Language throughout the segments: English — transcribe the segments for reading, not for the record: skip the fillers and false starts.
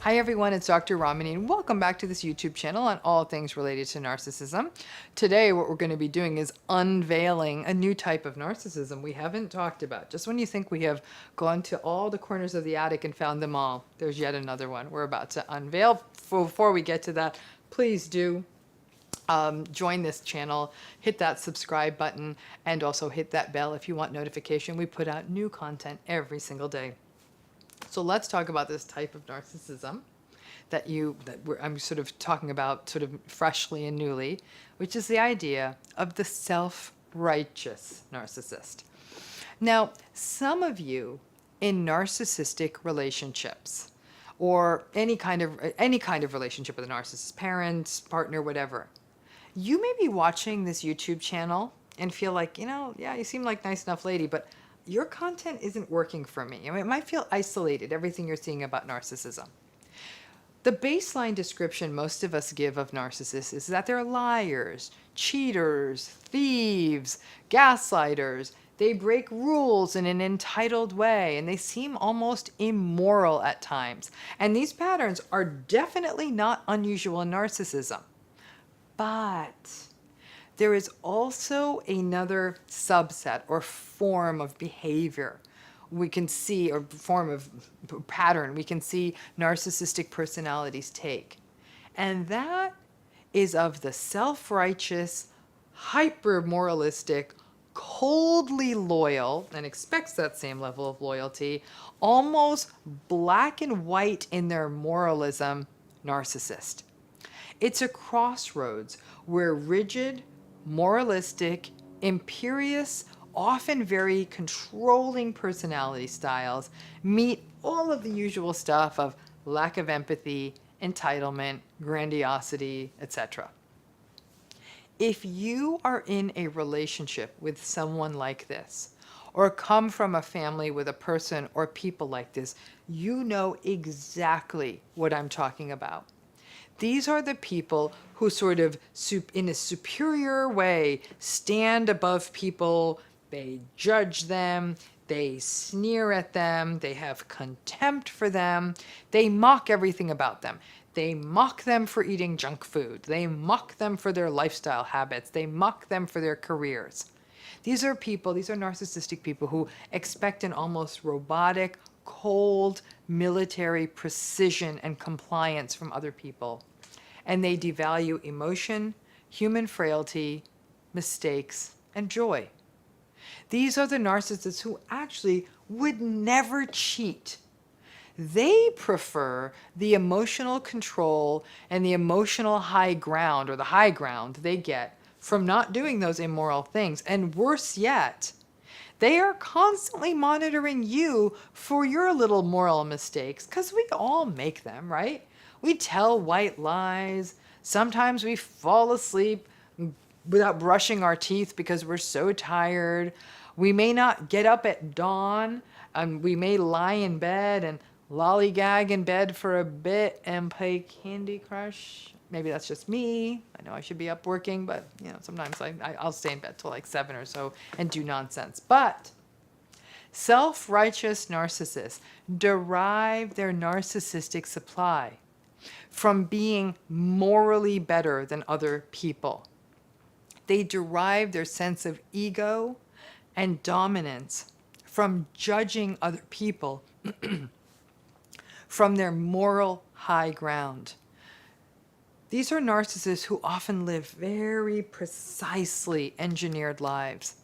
Hi everyone, it's Dr. Ramani and welcome back to this YouTube channel on all things related to narcissism. Today what we're going to be doing is unveiling a new type of narcissism we haven't talked about. Just when you think we have gone to all the corners of the attic and found them all, there's yet another one we're about to unveil. Before we get to that, please do join this channel, hit that subscribe button, and also hit that bell if you want notification. We put out new content every single day. So let's talk about this type of narcissism I'm sort of talking about sort of freshly and newly, which is the idea of the self-righteous narcissist. Now, some of you in narcissistic relationships, or any kind of relationship with a narcissist, parents, partner, whatever, you may be watching this YouTube channel and feel like, yeah, you seem like a nice enough lady, but your content isn't working for me. I mean, it might feel isolated, everything you're seeing about narcissism. The baseline description most of us give of narcissists is that they're liars, cheaters, thieves, gaslighters. They break rules in an entitled way, and they seem almost immoral at times. And these patterns are definitely not unusual in narcissism. But there is also another subset or form of behavior we can see, or form of pattern we can see narcissistic personalities take. And that is of the self-righteous, hyper-moralistic, coldly loyal, and expects that same level of loyalty, almost black and white in their moralism narcissist. It's a crossroads where rigid, moralistic, imperious, often very controlling personality styles meet all of the usual stuff of lack of empathy, entitlement, grandiosity, etc. If you are in a relationship with someone like this, or come from a family with a person or people like this, you know exactly what I'm talking about. These are the people who sort of, in a superior way, stand above people. They judge them. They sneer at them. They have contempt for them. They mock everything about them. They mock them for eating junk food. They mock them for their lifestyle habits. They mock them for their careers. These are narcissistic people who expect an almost robotic, cold, military precision and compliance from other people. And they devalue emotion, human frailty, mistakes, and joy. These are the narcissists who actually would never cheat. They prefer the emotional control and the emotional high ground, or the high ground they get from not doing those immoral things. And worse yet, they are constantly monitoring you for your little moral mistakes, because we all make them, right? We tell white lies. Sometimes we fall asleep without brushing our teeth because we're so tired. We may not get up at dawn, and we may lie in bed and lollygag in bed for a bit and play Candy Crush. Maybe that's just me. I know I should be up working, but sometimes I'll stay in bed till like 7 or so and do nonsense. But self-righteous narcissists derive their narcissistic supply from being morally better than other people. They derive their sense of ego and dominance from judging other people from their moral high ground. These are narcissists who often live very precisely engineered lives.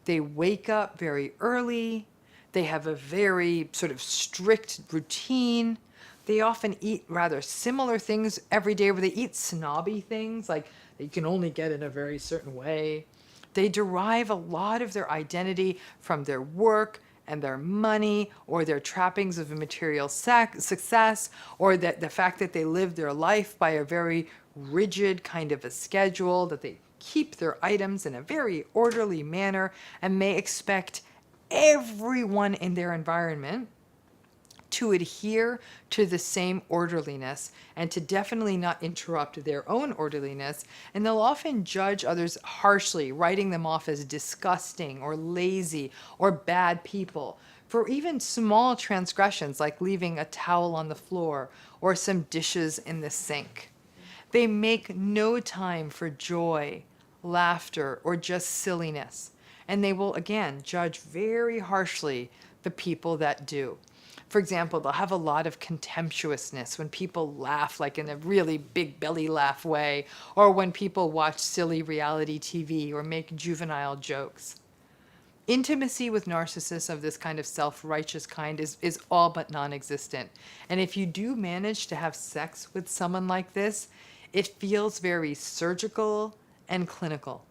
They wake up very early. They have a very sort of strict routine. They often eat rather similar things every day, where they eat snobby things like you can only get in a very certain way. They derive a lot of their identity from their work and their money, or their trappings of material success, or the fact that they live their life by a very rigid kind of a schedule, that they keep their items in a very orderly manner and may expect everyone in their environment to adhere to the same orderliness and to definitely not interrupt their own orderliness. And they'll often judge others harshly, writing them off as disgusting or lazy or bad people for even small transgressions like leaving a towel on the floor or some dishes in the sink. They make no time for joy, laughter, or just silliness. And they will, again, judge very harshly the people that do. For example, they'll have a lot of contemptuousness when people laugh, like in a really big belly laugh way, or when people watch silly reality TV or make juvenile jokes. Intimacy with narcissists of this kind of self-righteous kind is all but non-existent. And if you do manage to have sex with someone like this, it feels very surgical and clinical,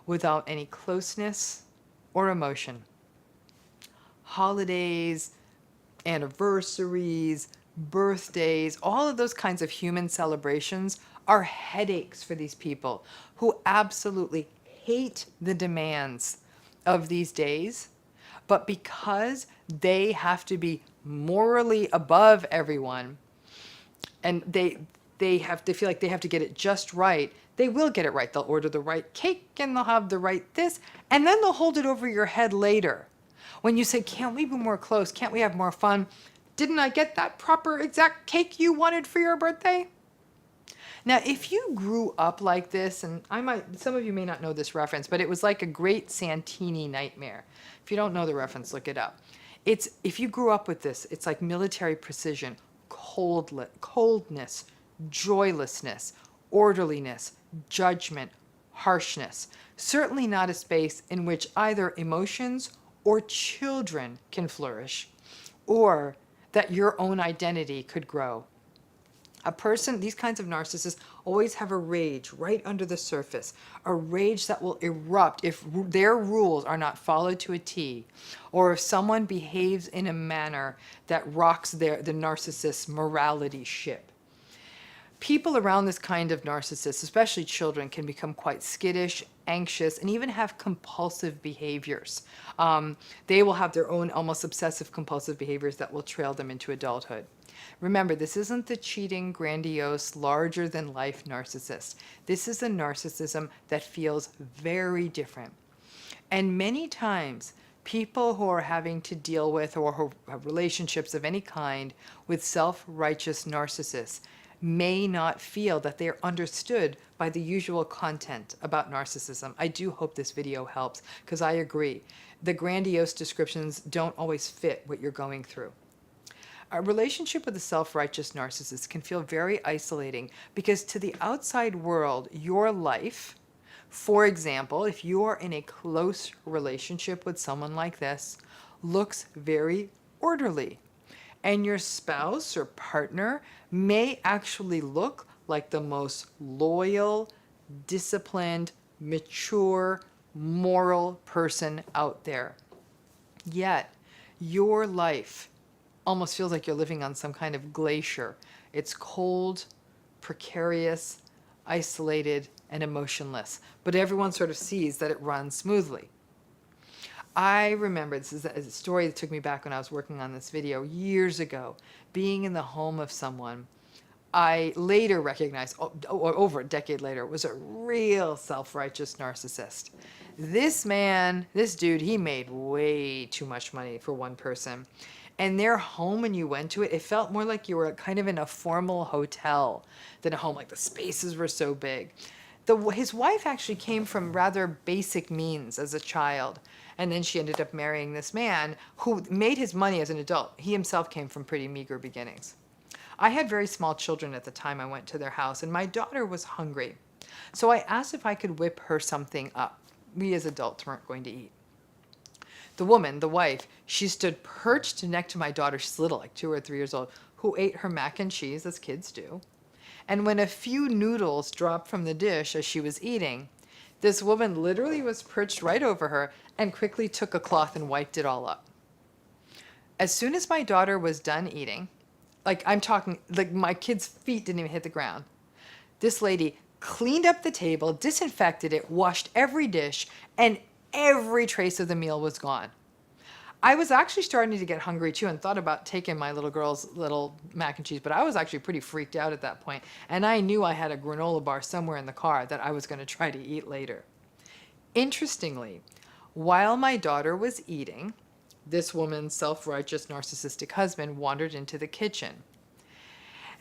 without any closeness or emotion. Holidays, anniversaries, birthdays, all of those kinds of human celebrations are headaches for these people who absolutely hate the demands of these days, but because they have to be morally above everyone and they feel like they have to get it just right, they will get it right. They'll order the right cake and they'll have the right this, and then they'll hold it over your head later. When you say, can't we be more close? Can't we have more fun? Didn't I get that proper exact cake you wanted for your birthday? Now, if you grew up like this, and some of you may not know this reference, but it was like a great Santini nightmare. If you don't know the reference, look it up. If you grew up with this, it's like military precision, coldness, joylessness, orderliness, judgment, harshness. Certainly not a space in which either emotions or children can flourish, or that your own identity could grow. These kinds of narcissists always have a rage right under the surface, a rage that will erupt if their rules are not followed to a T, or if someone behaves in a manner that rocks the narcissist's morality ship. People around this kind of narcissist, especially children, can become quite skittish, anxious, and even have compulsive behaviors. They will have their own almost obsessive compulsive behaviors that will trail them into adulthood. Remember, this isn't the cheating, grandiose, larger-than-life narcissist. This is a narcissism that feels very different. And many times, people who are having to deal with or who have relationships of any kind with self-righteous narcissists may not feel that they are understood by the usual content about narcissism. I do hope this video helps, because I agree. The grandiose descriptions don't always fit what you're going through. A relationship with a self-righteous narcissist can feel very isolating because to the outside world, your life, for example, if you are in a close relationship with someone like this, looks very orderly. And your spouse or partner may actually look like the most loyal, disciplined, mature, moral person out there. Yet, your life almost feels like you're living on some kind of glacier. It's cold, precarious, isolated, and emotionless. But everyone sort of sees that it runs smoothly. I remember, this is a story that took me back when I was working on this video years ago, being in the home of someone I later recognized, over a decade later, was a real self-righteous narcissist. This man, this dude, he made way too much money for one person. And their home, when you went to it, it felt more like you were kind of in a formal hotel than a home. Like the spaces were so big. His wife actually came from rather basic means as a child. And then she ended up marrying this man who made his money as an adult. He himself came from pretty meager beginnings. I had very small children at the time I went to their house, and my daughter was hungry. So I asked if I could whip her something up. We as adults weren't going to eat. The woman, the wife, she stood perched next to my daughter, she's little, like 2 or 3 years old, who ate her mac and cheese, as kids do. And when a few noodles dropped from the dish as she was eating, this woman literally was perched right over her and quickly took a cloth and wiped it all up. As soon as my daughter was done eating, like I'm talking, like my kid's feet didn't even hit the ground, this lady cleaned up the table, disinfected it, washed every dish, and every trace of the meal was gone. I was actually starting to get hungry too and thought about taking my little girl's little mac and cheese, but I was actually pretty freaked out at that point. And I knew I had a granola bar somewhere in the car that I was going to try to eat later. Interestingly, while my daughter was eating, this woman's self-righteous narcissistic husband wandered into the kitchen.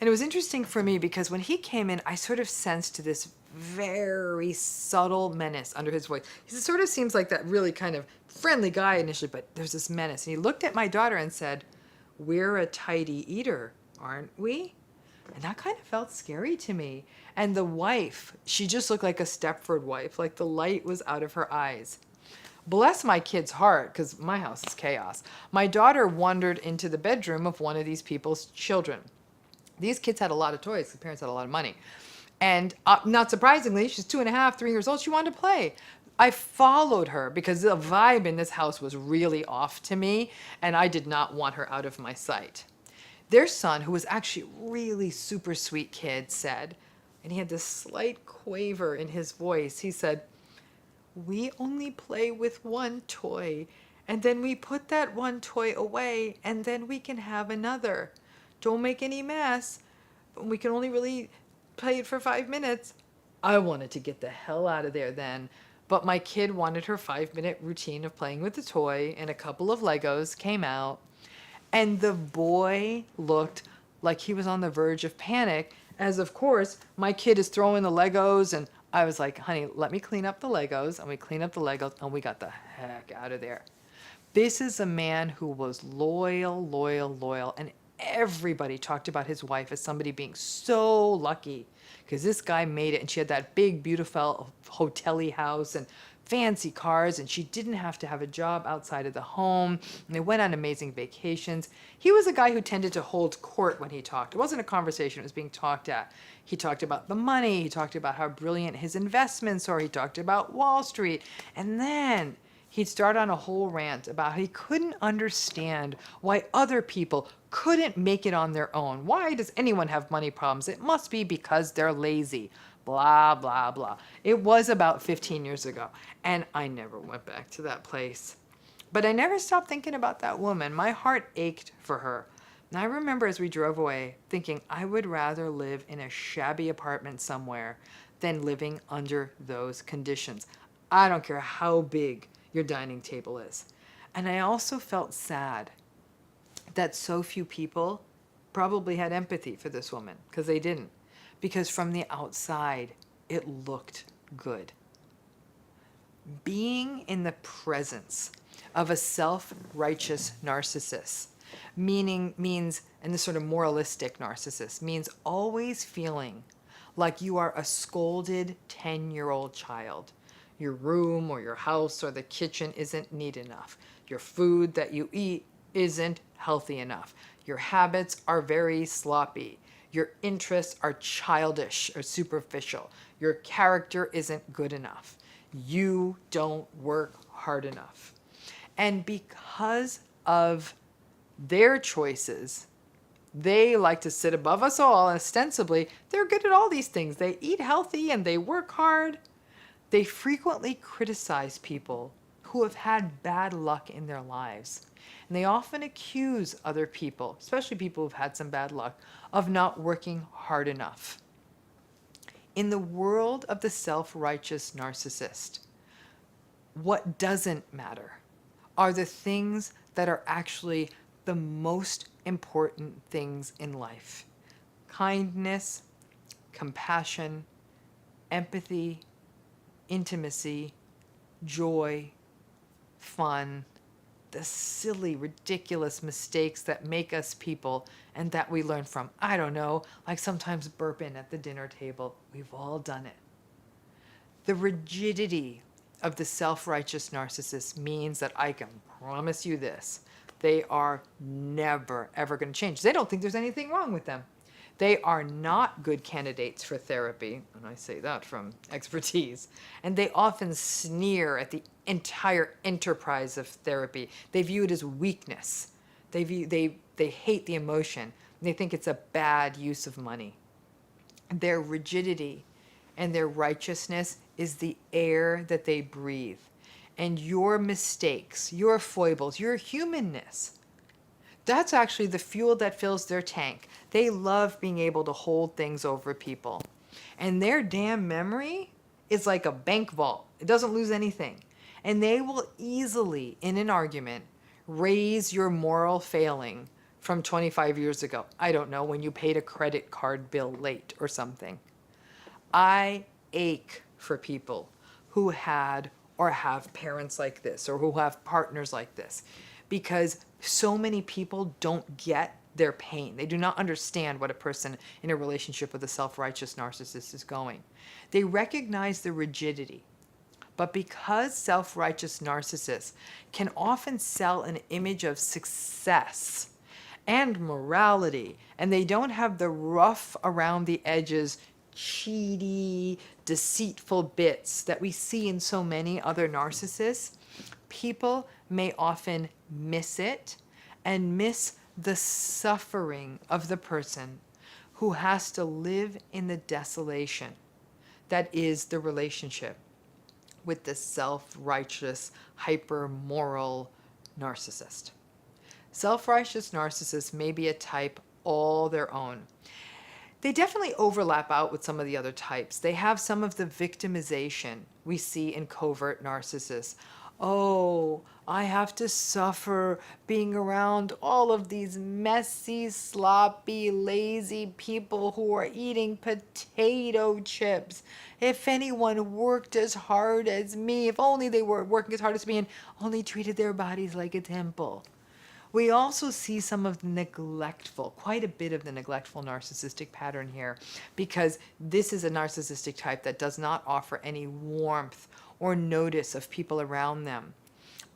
And it was interesting for me because when he came in, I sort of sensed this very subtle menace under his voice. He sort of seems like that really kind of friendly guy initially, but there's this menace. And he looked at my daughter and said, "We're a tidy eater, aren't we?" And that kind of felt scary to me. And the wife, she just looked like a Stepford wife, like the light was out of her eyes. Bless my kid's heart, because my house is chaos. My daughter wandered into the bedroom of one of these people's children. These kids had a lot of toys. The parents had a lot of money. And not surprisingly, she's 2.5, 3 years old. She wanted to play. I followed her because the vibe in this house was really off to me, and I did not want her out of my sight. Their son, who was actually a really super sweet kid, said, and he had this slight quaver in his voice, he said, "We only play with one toy, and then we put that one toy away, and then we can have another. Don't make any mess. We can only really play it for 5 minutes." I wanted to get the hell out of there then, but my kid wanted her 5-minute routine of playing with the toy, and a couple of Legos came out, and the boy looked like he was on the verge of panic, as of course my kid is throwing the Legos, and I was like, "Honey, let me clean up the Legos," and we cleaned up the Legos, and we got the heck out of there. This is a man who was loyal, loyal, loyal, and everybody talked about his wife as somebody being so lucky because this guy made it, and she had that big, beautiful hotel-y house and fancy cars, and she didn't have to have a job outside of the home, and they went on amazing vacations. He was a guy who tended to hold court when he talked. It wasn't a conversation, it was being talked at. He talked about the money, he talked about how brilliant his investments are, he talked about Wall Street, and then he'd start on a whole rant about how he couldn't understand why other people couldn't make it on their own. Why does anyone have money problems? It must be because they're lazy. Blah, blah, blah. It was about 15 years ago, and I never went back to that place. But I never stopped thinking about that woman. My heart ached for her. And I remember as we drove away thinking I would rather live in a shabby apartment somewhere than living under those conditions. I don't care how big your dining table is. And I also felt sad that so few people probably had empathy for this woman, because they didn't. Because from the outside, it looked good. Being in the presence of a self-righteous narcissist means, and this sort of moralistic narcissist, means always feeling like you are a scolded 10-year-old child. Your room or your house or the kitchen isn't neat enough. Your food that you eat isn't healthy enough. Your habits are very sloppy. Your interests are childish or superficial. Your character isn't good enough. You don't work hard enough. And because of their choices, they like to sit above us all, and ostensibly, they're good at all these things. They eat healthy and they work hard. They frequently criticize people who have had bad luck in their lives. And they often accuse other people, especially people who've had some bad luck, of not working hard enough. In the world of the self-righteous narcissist, what doesn't matter are the things that are actually the most important things in life. Kindness, compassion, empathy, intimacy, joy, fun, the silly, ridiculous mistakes that make us people and that we learn from. I don't know, like sometimes burping at the dinner table. We've all done it. The rigidity of the self-righteous narcissist means that I can promise you this. They are never, ever going to change. They don't think there's anything wrong with them. They are not good candidates for therapy, and I say that from expertise. And they often sneer at the entire enterprise of therapy. They view it as weakness. They hate the emotion. They think it's a bad use of money. Their rigidity and their righteousness is the air that they breathe. and your mistakes, your foibles, your humanness. That's actually the fuel that fills their tank. They love being able to hold things over people. And their damn memory is like a bank vault. It doesn't lose anything. And they will easily, in an argument, raise your moral failing from 25 years ago. I don't know, when you paid a credit card bill late or something. I ache for people who had or have parents like this, or who have partners like this, because so many people don't get their pain. They do not understand what a person in a relationship with a self-righteous narcissist is going. They recognize the rigidity, but because self-righteous narcissists can often sell an image of success and morality, and they don't have the rough around the edges, cheaty, deceitful bits that we see in so many other narcissists, people may often miss it and miss the suffering of the person who has to live in the desolation that is the relationship with the self-righteous, hyper-moral narcissist. Self-righteous narcissists may be a type all their own. They definitely overlap out with some of the other types. They have some of the victimization we see in covert narcissists. Oh, I have to suffer being around all of these messy, sloppy, lazy people who are eating potato chips. If anyone worked as hard as me, if only they were working as hard as me and only treated their bodies like a temple. We also see some of the neglectful, quite a bit of the neglectful narcissistic pattern here, because this is a narcissistic type that does not offer any warmth or notice of people around them,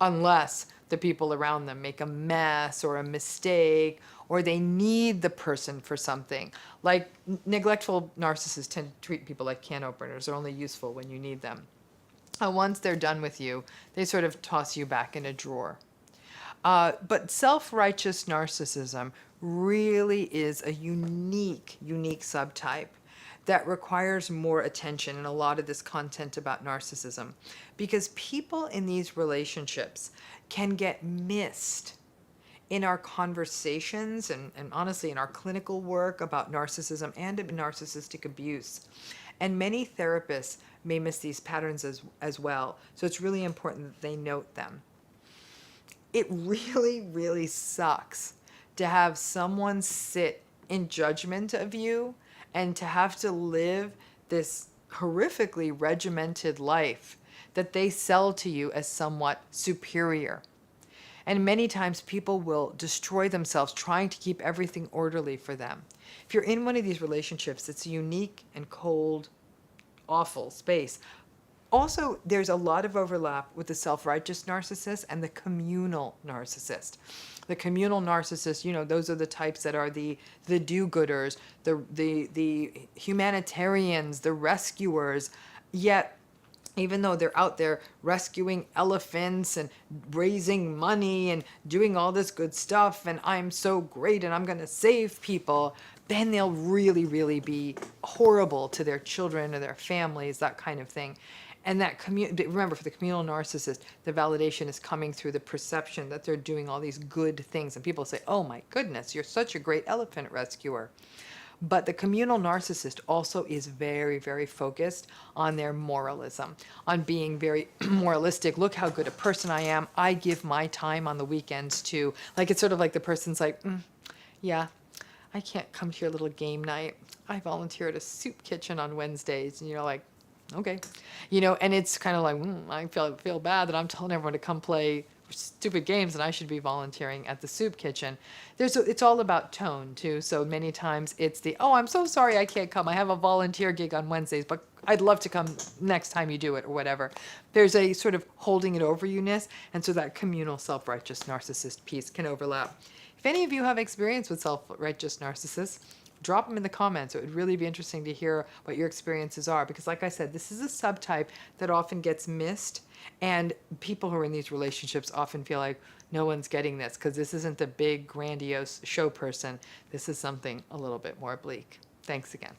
unless the people around them make a mess or a mistake, or they need the person for something. Like neglectful narcissists tend to treat people like can openers. They're only useful when you need them. Once they're done with you, they sort of toss you back in a drawer. But self-righteous narcissism really is a unique subtype that requires more attention in a lot of this content about narcissism, because people in these relationships can get missed in our conversations and honestly in our clinical work about narcissism and narcissistic abuse. And many therapists may miss these patterns as well. So it's really important that they note them. It really sucks to have someone sit in judgment of you and to have to live this horrifically regimented life that they sell to you as somewhat superior. And many times people will destroy themselves trying to keep everything orderly for them. If you're in one of these relationships, it's a unique and cold, awful space. Also, there's a lot of overlap with the self-righteous narcissist and the communal narcissist. The communal narcissist, you know, those are the types that are the do-gooders, the humanitarians, the rescuers. Yet, even though they're out there rescuing elephants and raising money and doing all this good stuff, and I'm so great and I'm going to save people, then they'll really be horrible to their children or their families, that kind of thing. And that remember, for the communal narcissist, the validation is coming through the perception that they're doing all these good things. And people say, oh my goodness, you're such a great elephant rescuer. But the communal narcissist also is very focused on their moralism, on being very moralistic. Look how good a person I am. I give my time on the weekends to, like, it's sort of like the person's like, yeah, I can't come to your little game night. I volunteer at a soup kitchen on Wednesdays. And you're like, okay, you know, and it's kind of like, I feel bad that I'm telling everyone to come play stupid games and I should be volunteering at the soup kitchen. It's all about tone too. So many times it's oh, I'm so sorry I can't come. I have a volunteer gig on Wednesdays, but I'd love to come next time you do it, or whatever. There's a sort of holding it over you-ness, and so that communal self-righteous narcissist piece can overlap. If any of you have experience with self-righteous narcissists, drop them in the comments. It would really be interesting to hear what your experiences are, because like I said, this is a subtype that often gets missed, and people who are in these relationships often feel like no one's getting this because this isn't the big grandiose show person. This is something a little bit more bleak. Thanks again.